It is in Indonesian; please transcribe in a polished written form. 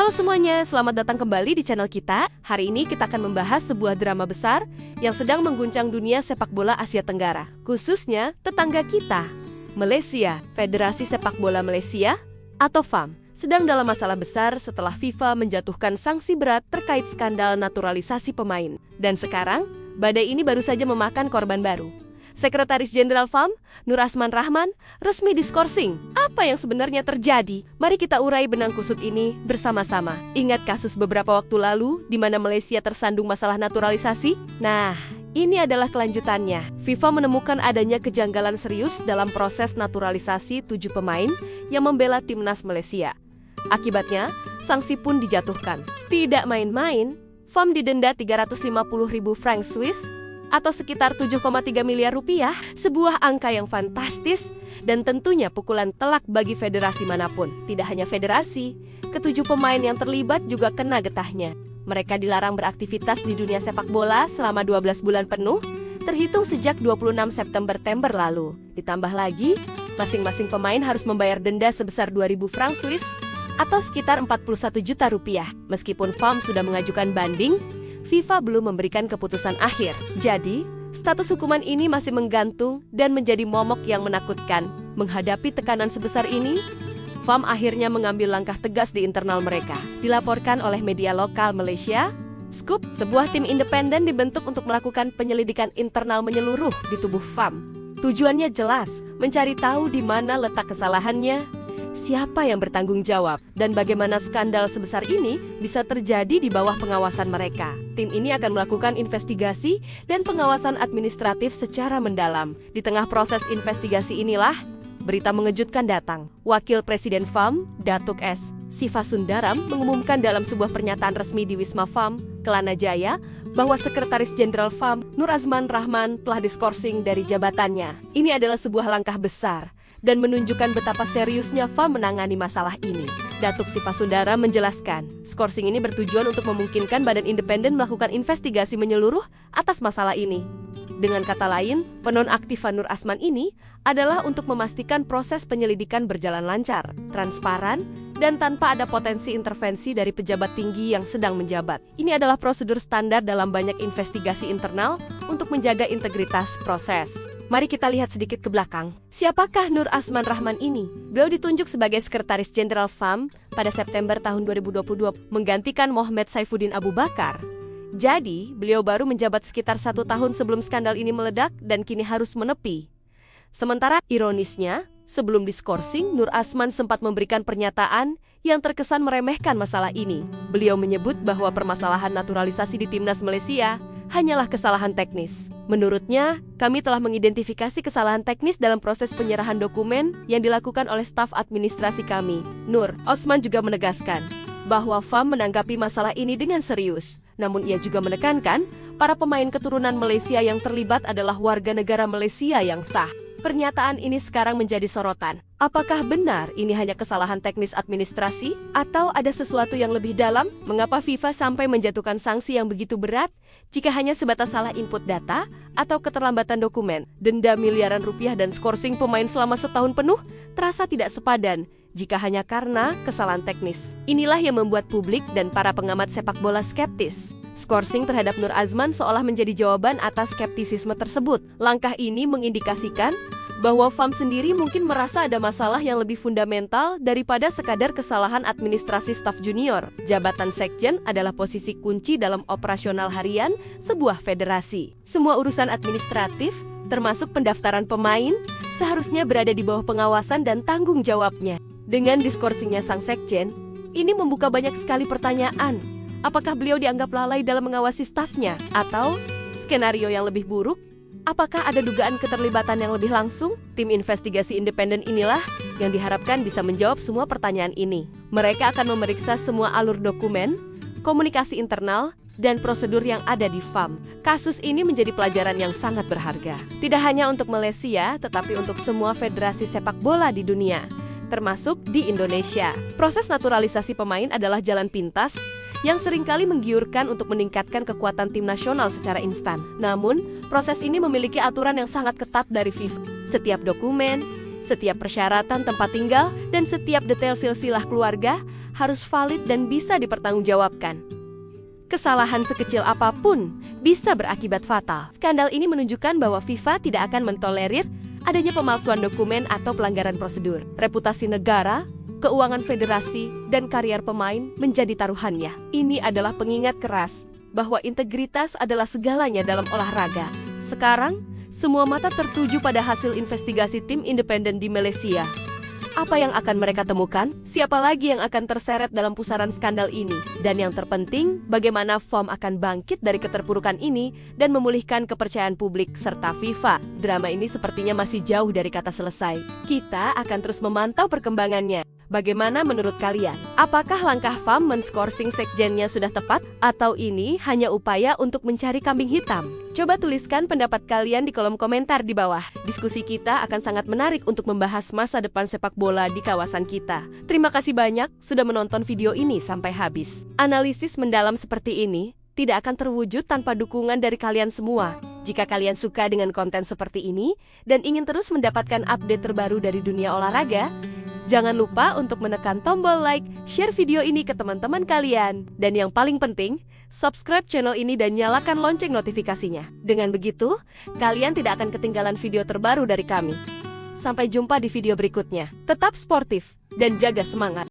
Halo semuanya, selamat datang kembali di channel kita. Hari ini kita akan membahas sebuah drama besar yang sedang mengguncang dunia sepak bola Asia Tenggara, khususnya tetangga kita, Malaysia. Federasi Sepak Bola Malaysia atau FAM sedang dalam masalah besar setelah FIFA menjatuhkan sanksi berat terkait skandal naturalisasi pemain. Dan sekarang, badai ini baru saja memakan korban baru. Sekretaris Jenderal FAM, Nur Asman Rahman, resmi diskorsing. Apa yang sebenarnya terjadi? Mari kita urai benang kusut ini bersama-sama. Ingat kasus beberapa waktu lalu di mana Malaysia tersandung masalah naturalisasi? Nah, ini adalah kelanjutannya. FIFA menemukan adanya kejanggalan serius dalam proses naturalisasi 7 pemain yang membela timnas Malaysia. Akibatnya, sanksi pun dijatuhkan. Tidak main-main, FAM didenda 350.000 franc Swiss atau sekitar 7,3 miliar rupiah, sebuah angka yang fantastis dan tentunya pukulan telak bagi federasi manapun. Tidak hanya federasi, ketujuh pemain yang terlibat juga kena getahnya. Mereka dilarang beraktivitas di dunia sepak bola selama 12 bulan penuh, terhitung sejak 26 September lalu. Ditambah lagi, masing-masing pemain harus membayar denda sebesar 2.000 franc Swiss atau sekitar 41 juta rupiah. Meskipun FAM sudah mengajukan banding, FIFA belum memberikan keputusan akhir. Jadi, status hukuman ini masih menggantung dan menjadi momok yang menakutkan. Menghadapi tekanan sebesar ini, FAM akhirnya mengambil langkah tegas di internal mereka. Dilaporkan oleh media lokal Malaysia, Scoop, sebuah tim independen dibentuk untuk melakukan penyelidikan internal menyeluruh di tubuh FAM. Tujuannya jelas, mencari tahu di mana letak kesalahannya, siapa yang bertanggung jawab, dan bagaimana skandal sebesar ini bisa terjadi di bawah pengawasan mereka. Tim ini akan melakukan investigasi dan pengawasan administratif secara mendalam. Di tengah proses investigasi inilah, berita mengejutkan datang. Wakil Presiden FAM, Datuk S. Siva Sundaram, mengumumkan dalam sebuah pernyataan resmi di Wisma FAM, Kelana Jaya, bahwa Sekretaris Jenderal FAM, Nur Asman Rahman, telah diskorsing dari jabatannya. Ini adalah sebuah langkah besar dan menunjukkan betapa seriusnya FAM menangani masalah ini. Datuk Siva Sundaram menjelaskan, skorsing ini bertujuan untuk memungkinkan badan independen melakukan investigasi menyeluruh atas masalah ini. Dengan kata lain, penonaktifan Nur Asman ini adalah untuk memastikan proses penyelidikan berjalan lancar, transparan, dan tanpa ada potensi intervensi dari pejabat tinggi yang sedang menjabat. Ini adalah prosedur standar dalam banyak investigasi internal untuk menjaga integritas proses. Mari kita lihat sedikit ke belakang. Siapakah Nur Asman Rahman ini? Beliau ditunjuk sebagai Sekretaris Jenderal FAM pada September tahun 2022, menggantikan Mohamed Saifuddin Abu Bakar. Jadi, beliau baru menjabat sekitar 1 tahun sebelum skandal ini meledak dan kini harus menepi. Sementara, ironisnya, sebelum diskorsing, Nur Asman sempat memberikan pernyataan yang terkesan meremehkan masalah ini. Beliau menyebut bahwa permasalahan naturalisasi di timnas Malaysia hanyalah kesalahan teknis. Menurutnya, kami telah mengidentifikasi kesalahan teknis dalam proses penyerahan dokumen yang dilakukan oleh staf administrasi kami. Nur Asman juga menegaskan bahwa FAM menanggapi masalah ini dengan serius. Namun ia juga menekankan, para pemain keturunan Malaysia yang terlibat adalah warga negara Malaysia yang sah. Pernyataan ini sekarang menjadi sorotan. Apakah benar ini hanya kesalahan teknis administrasi? Atau ada sesuatu yang lebih dalam? Mengapa FIFA sampai menjatuhkan sanksi yang begitu berat jika hanya sebatas salah input data atau keterlambatan dokumen? Denda miliaran rupiah dan skorsing pemain selama setahun penuh terasa tidak sepadan jika hanya karena kesalahan teknis. Inilah yang membuat publik dan para pengamat sepak bola skeptis. Skorsing terhadap Nur Asman seolah menjadi jawaban atas skeptisisme tersebut. Langkah ini mengindikasikan bahwa FAM sendiri mungkin merasa ada masalah yang lebih fundamental daripada sekadar kesalahan administrasi staf junior. Jabatan sekjen adalah posisi kunci dalam operasional harian sebuah federasi. Semua urusan administratif, termasuk pendaftaran pemain, seharusnya berada di bawah pengawasan dan tanggung jawabnya. Dengan diskorsingnya sang sekjen, ini membuka banyak sekali pertanyaan. Apakah beliau dianggap lalai dalam mengawasi stafnya? Atau skenario yang lebih buruk? Apakah ada dugaan keterlibatan yang lebih langsung? Tim investigasi independen inilah yang diharapkan bisa menjawab semua pertanyaan ini. Mereka akan memeriksa semua alur dokumen, komunikasi internal, dan prosedur yang ada di FAM. Kasus ini menjadi pelajaran yang sangat berharga. Tidak hanya untuk Malaysia, tetapi untuk semua federasi sepak bola di dunia, termasuk di Indonesia. Proses naturalisasi pemain adalah jalan pintas yang seringkali menggiurkan untuk meningkatkan kekuatan tim nasional secara instan. Namun, proses ini memiliki aturan yang sangat ketat dari FIFA. Setiap dokumen, setiap persyaratan tempat tinggal, dan setiap detail silsilah keluarga harus valid dan bisa dipertanggungjawabkan. Kesalahan sekecil apapun bisa berakibat fatal. Skandal ini menunjukkan bahwa FIFA tidak akan mentolerir adanya pemalsuan dokumen atau pelanggaran prosedur. Reputasi negara, keuangan federasi, dan karier pemain menjadi taruhannya. Ini adalah pengingat keras bahwa integritas adalah segalanya dalam olahraga. Sekarang, semua mata tertuju pada hasil investigasi tim independen di Malaysia. Apa yang akan mereka temukan? Siapa lagi yang akan terseret dalam pusaran skandal ini? Dan yang terpenting, bagaimana FOM akan bangkit dari keterpurukan ini dan memulihkan kepercayaan publik serta FIFA? Drama ini sepertinya masih jauh dari kata selesai. Kita akan terus memantau perkembangannya. Bagaimana menurut kalian? Apakah langkah FAM men-skorsing sekjennya sudah tepat? Atau ini hanya upaya untuk mencari kambing hitam? Coba tuliskan pendapat kalian di kolom komentar di bawah. Diskusi kita akan sangat menarik untuk membahas masa depan sepak bola di kawasan kita. Terima kasih banyak sudah menonton video ini sampai habis. Analisis mendalam seperti ini tidak akan terwujud tanpa dukungan dari kalian semua. Jika kalian suka dengan konten seperti ini dan ingin terus mendapatkan update terbaru dari dunia olahraga, jangan lupa untuk menekan tombol like, share video ini ke teman-teman kalian. Dan yang paling penting, subscribe channel ini dan nyalakan lonceng notifikasinya. Dengan begitu, kalian tidak akan ketinggalan video terbaru dari kami. Sampai jumpa di video berikutnya. Tetap sportif dan jaga semangat.